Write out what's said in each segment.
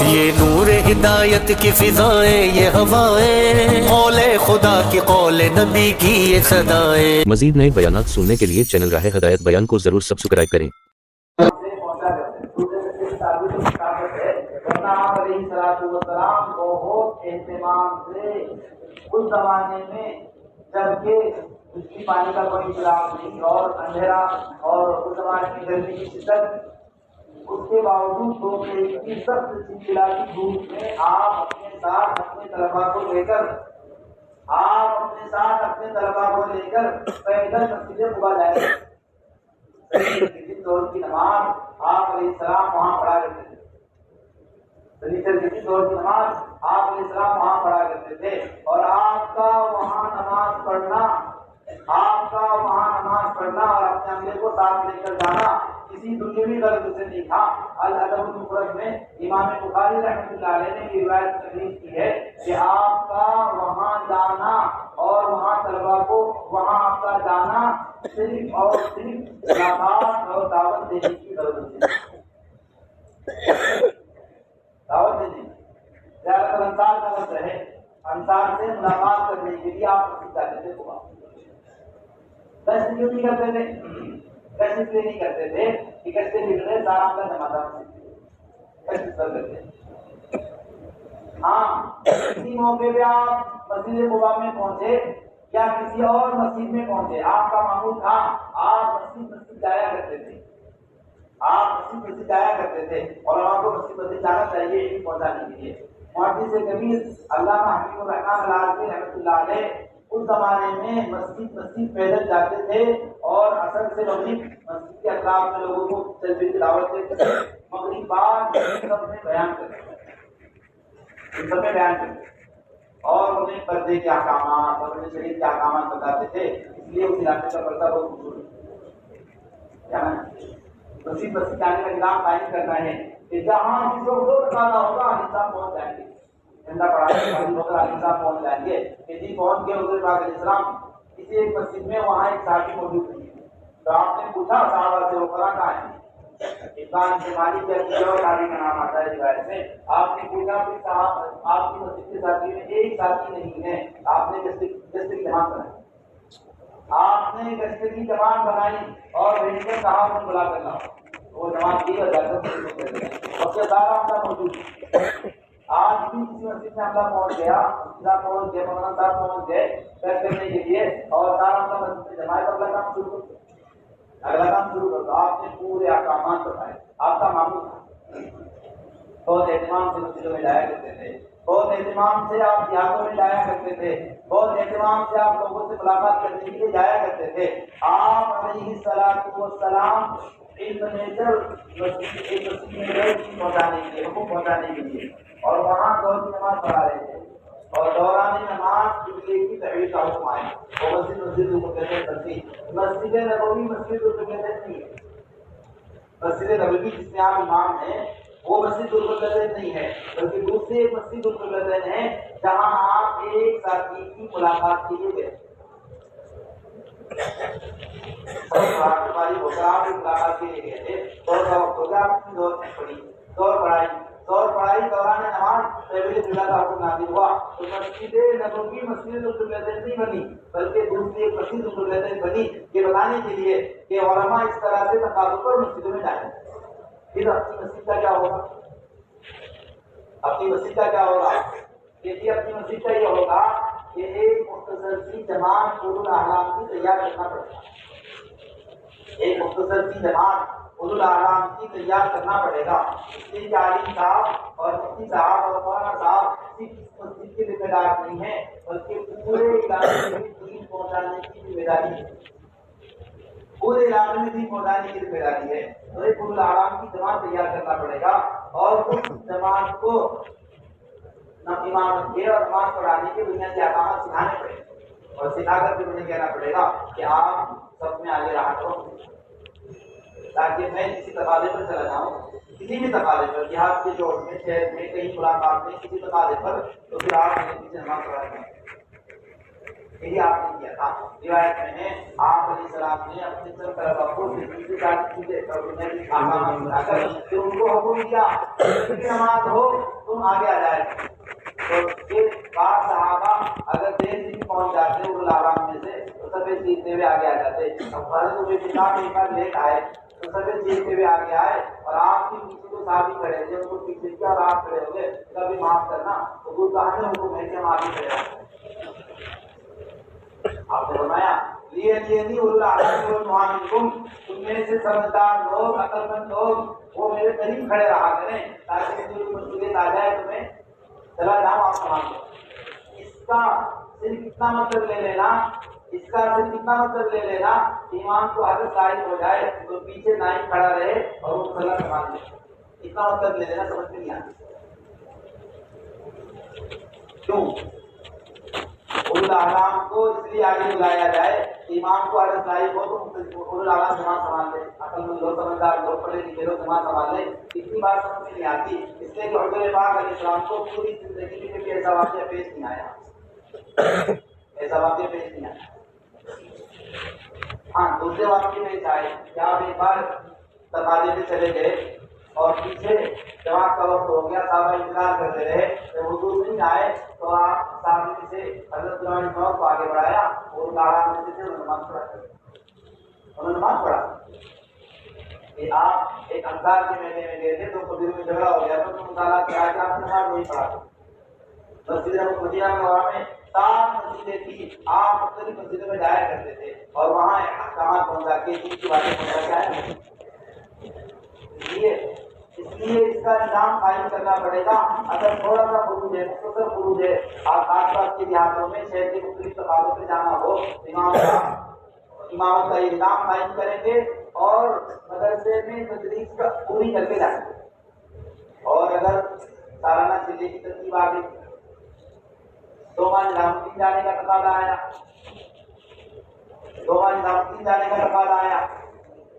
یہ نور ہدایت کی فضائیں، یہ ہوائیں، قول خدا کی قول نبی کی یہ صدائیں۔ مزید نئے بیانات سننے کے لیے چینل راہ ہدایت بیان کو ضرور سبسکرائب کریں۔ بہت اہتمام سے اس زمانے میں جبکہ بجلی پانی کا کوئی انتظام نہیں اور اندھیرا اور اس زمانے کی گرمی کی شدت، اس کے باوجود کی سخت چلچلاتی دھوپ میں آپ اپنے ساتھ اپنے طلبا کو لے کر پیدل مسجد قباء جائیں گے۔ دور کی نماز آپ علیہ السلام وہاں پڑھا کرتے تھے، دور کی نماز آپ علیہ السلام وہاں پڑھا کرتے تھے، اور آپ کا وہاں نماز پڑھنا اور اپنے عملے کو ساتھ لے کر جانا کسی دنیوی غرض سے نہیں تھا۔ الادب المفرد میں امام بخاری رحمۃ اللہ علیہ نے یہ روایت تقریر کی ہے کہ آپ کا وہاں جانا اور وہاں طلبا کو وہاں آپ کا جانا صرف اور صرف ملاقات اور دعوت دینے کی غرض سے، دعوت دینے زیادہ تر انصار کا لفظ ہے، انصار سے ملاقات کرنے کے لیے آپ مسجد جاتے تھے۔ کیسے کیوں نہیں کرتے تھے؟ کیسے اس لیے نہیں کرتے تھے کہ کیسے نکلے سارا کا جماعت کیسے کرتے تھے۔ ہاں، کسی موقع پہ آپ مسجد قباء میں پہنچے یا کسی اور مسجد میں پہنچے، آپ کا معمول تھا آپ مسجد جایا کرتے تھے، اور آپ کو مسجد جانا چاہیے پہنچانے کے لیے۔ محدث کبیر علامہ حکیم الرحمن العالمی رحمۃ اللہ علیہ اس زمانے میں مسجد پیدل جاتے تھے اور اثر سے مغرب مسجد کے اطراف میں لوگوں کو تلبیہ کی دعوت دیتے تھے، مغرب بعد سب میں بیان کرتے اور انہیں پردے کے احکامات اور انہیں شریعت کے احکامات بتاتے تھے۔ اس لیے اس علاقے کا پردہ بہت مشہور ہے۔ مسجد جانے کا نظام قائم کرنا ہے کہ جہاں جس کو بتانا ہوگا انسان پہنچ جائیں گے، پہنچ جائیں گے کہ جی پہنچ گئے۔ حضور پاک علیہ السلام کسی ایک مسجد میں وہاں ایک صحابی موجود نہیں ہے، تو آپ نے پوچھا صحابہ سے وہ قرآن کہاں ہے؟ ابان سے مالک کا نام آتا ہے روایت میں۔ آپ نے پوچھا کہ صاحب آپ کی مسجد کے ساتھی میں ایک ساتھی نہیں ہے، آپ نے گشت کی جماعت بنائی، اور بھیج کر کہا انہیں بلا کر لاؤ، وہ جماعت کی اور جاکر موجود ہے۔ آج بھی کسی مسجد میں حملہ پہنچ گیا، مولانا صاحب پہنچ گئے فیصلے کرنے کے لیے، اور سارا مسجد میں جماعت اگلا کام شروع کر، آپ نے پورے احکامات بتائے، آپ کا معمول تھا۔ بہت اہتمام سے مسجدوں میں جایا کرتے تھے، بہت اہتمام سے آپ دیہاتوں میں جایا کرتے تھے، بہت اہتمام سے آپ لوگوں سے ملاقات کرنے کے لیے جایا کرتے تھے۔ آپ علیہ السلام پہنچانے کے لیے اور وہاں دور کی نماز پڑھا رہے تھے، اور دوران نماز قبلے کی تحویل کا حکم آیا۔ وہ مسجد کو کہتے ہیں مسجد نبوی، مسجد نہیں ہے، مسجد نبوی جس میں آپ امام ہیں وہ مسجد نہیں ہے، بلکہ دوسری ایک مسجد ہے جہاں آپ ایک ساتھی کی ملاقات کے لیے گئے، ملاقات کے لیے گئے تھے۔ پڑھائی دوران نماز قبلہ کا حکم نازل ہوا، تو مسجد نبوی مسجد نہیں بنی، بلکہ دوسری ایک مسجد بنی، یہ بتانے کے لیے کہ علماء اس طرح سے تقاضوں پر مسجدوں میں جائیں۔ پھر اپنی مسجد کا کیا ہوگا؟ اپنی مسجد کا یہ ہوگا کہ ایک مختصر سی جماعت اولو الاحلام کی تیار کرنا پڑے گا، اس لیے کہ عالم صاحب اور مفتی صاحب اور مولانا صاحب صرف اس مسجد کی ذمہ دار نہیں ہے، بلکہ پورے علاقے میں دین پہنچانے کی ذمہ داری ہے، تو ایک اولو الاحلام کی جماعت تیار کرنا پڑے گا، اور اس جماعت کو امامت کے اور نماز پڑھانے کے بنیادی احکامات سکھانے پڑے گا، اور سکھا کر پھر انہیں کہنا پڑے گا کہ آپ سب میں آگے رہا کرو، تاکہ میں کسی تقاضے پر چلا جاؤں، کسی بھی تقاضے پر، دیہات کے جوڑ میں، شہر میں، کہیں ملاقات میں، کسی تقاضے پر، تو پھر آپ میرے پیچھے نماز پڑھائیں گے۔ یہی آپ نے کیا تھا۔ روایت میں ہے آپ علیہ السلام نے اپنے سب طلبا کو ان کو حکم دیا کہ نماز ہو تم آگے آ جائے. تو یہ بعض صحابہ اگر دیر سے بھی پہنچ جاتے اولو الارام میں سے تو سفید سیکھتے ہوئے آگے آ جاتے. اب حضرت عبید اللہ ایک بار لیٹ آئے تو سفید سیکھتے ہوئے آگے آئے اور آپ کے پیچھے جو صحابی کھڑے تھے ان کو پیچھے کیا اور آپ کھڑے ہو گئے, کبھی معاف کرنا. حضور کہا ہے ان کو میں کہ ہم آگے کھڑے ہیں. آپ نے فرمایا لیے نہیں اولو الارام والمعاملکم, تم میں سے سمجھدار لوگ, عقل مند لوگ وہ میرے قریب کھڑے رہا کریں تاکہ مجھے مصیبت آ جائے تو میں چلا جاؤں آپ سامان لو. اس کا صرف اتنا مطلب لے لینا, ایمان کو حضرت ظاہر ہو جائے تو پیچھے نائب کھڑا رہے اور وہ مسئلہ سامان لے. اتنا مطلب لے لینا, سمجھ میں نہیں آتی. کیوں اولو الارام کو اس لیے آگے بلایا جائے ایمان کو حضرت ظاہر ہو تو اولو الارام جماعت سامان لے, عقل مند لوگ, سمجھدار لوگ, پڑھے لکھے لوگ جماعت سامان لے. اتنی بات سمجھ میں نہیں آتی, اس لیے کہ حضور پاک علیہ السلام کو پوری زندگی میں کبھی ایسا واقعہ پیش نہیں آیا, ایسا واقعہ پیش نہیں آیا. ہاں دوسرے واقعے پیش آئے کہ آپ ایک بار تقاضے پہ چلے گئے اور پیچھے جماعت کا وقت ہو گیا, صحابہ انتظار کرتے رہے, جب حضور نہیں آئے تو آپ صحابی سے حضرت عمر بن کو آگے بڑھایا اور آرام میں سے نماز پڑھا, انہوں نے نماز پڑھا. کہ آپ ایک انصار کے میلے میں گئے تھے تو قبیلے میں جھگڑا ہو گیا تو مطالعہ کیا کہ آپ نے نماز نہیں پڑھا. مسجد مدینہ منورہ میں 7 مسجدیں تھی, آپ مختلف مسجدوں میں جایا کرتے تھے اور وہاں احکامات پہنچا کے دین کی باتیں پہنچا کے آئے. اس لیے اس کا نظام قائم کرنا پڑے گا. اگر تھوڑا سا خروج ہے, مختصر خروج ہے, آپ آس پاس کے دیہاتوں میں شہر کے مختلف تقاضوں پہ جانا ہو, امامت کا یہ نظام قائم کریں گے اور مدرسے میں تدریس کا پوری کر کے جائیں گے. اور اگر سالانہ چلے کی ترتیب آ گئی, 2 ماہ نظامالدین جانے کا تقاضا آیا, 2 ماہ نظامالدین جانے کا تقاضا آیا,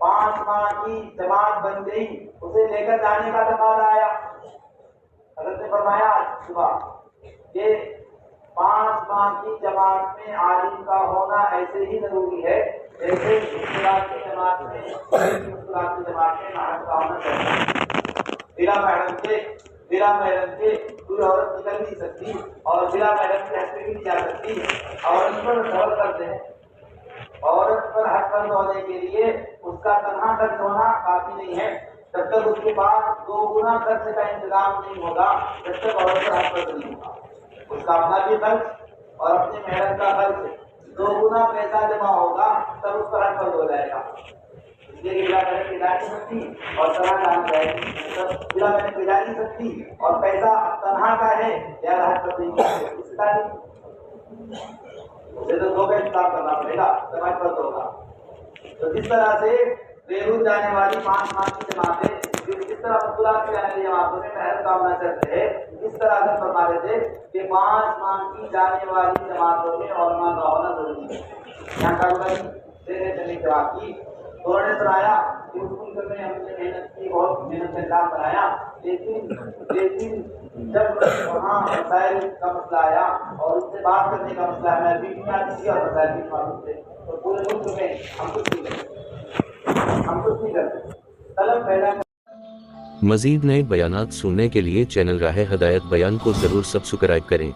5 ماہ کی جماعت بن گئی اسے لے کر جانے کا تقاضا آیا. حضرت نے فرمایا صبح کہ 5 ماہ کی جماعت میں عالم کا ہونا ایسے ہی ضروری ہے جیسے مشکلات کی جماعت میں محرم کا ہونا چاہیے. بلا محرم کے کوئی عورت نکل نہیں سکتی اور بلا محرم کے حج پہ بھی نہیں جا سکتی. عورت پر غور کرتے ہیں, عورت پر حج فرض ہونے کے لیے اس کا تنہا خرچ ہونا کافی نہیں ہے. جب تک اس کے پاس 2 گنا خرچ کا انتظام نہیں ہوگا جب تک عورت پر حج فرض نہیں ہوگا. اس کا اپنا بھی خرچ اور اپنے محرم کا خرچ 2 گنا پیسہ جمع ہوگا تب اس پر حج فرض ہو جائے گا. اس لیے بلا محرم کی جا نہیں سکتی اور تنہا جانا جائے گی, بلا محرم کی جا نہیں سکتی اور پیسہ تنہا کا ہے یا حج فرض نہیں ہے, اس کا اسے تو 2 کا انتظام کرنا پڑے گا تب حج فرض ہوگا. تو جس طرح سے بیرون جانے والی 5 ماہ کی جماعتیں جس طرح مشکلات کی جانے والی جماعتوں میں محرم کا ہونا چاہتے ہیں, اس طرح سے فرما رہے تھے کہ 5 ماہ کی جانے والی جماعتوں میں علماء کا ہونا ضروری ہے. یہاں کا چلنے کے بعد کی انہوں نے سنایا کہ اس ملک میں ہم نے محنت کی, بہت محنت کا نظام بنایا, لیکن جب وہاں مسائل کا مسئلہ آیا اور اس سے بات کرنے کا مسئلہ ہے, میں بھی نہیں آتی تھی اور مسائل بھی معلوم تھے, تو پورے ملک میں ہم کچھ نہیں کرتے. طلب پیدا مزید نئے بیانات سننے کے لیے چینل راہ ہدایت بیان کو ضرور سبسکرائب کریں.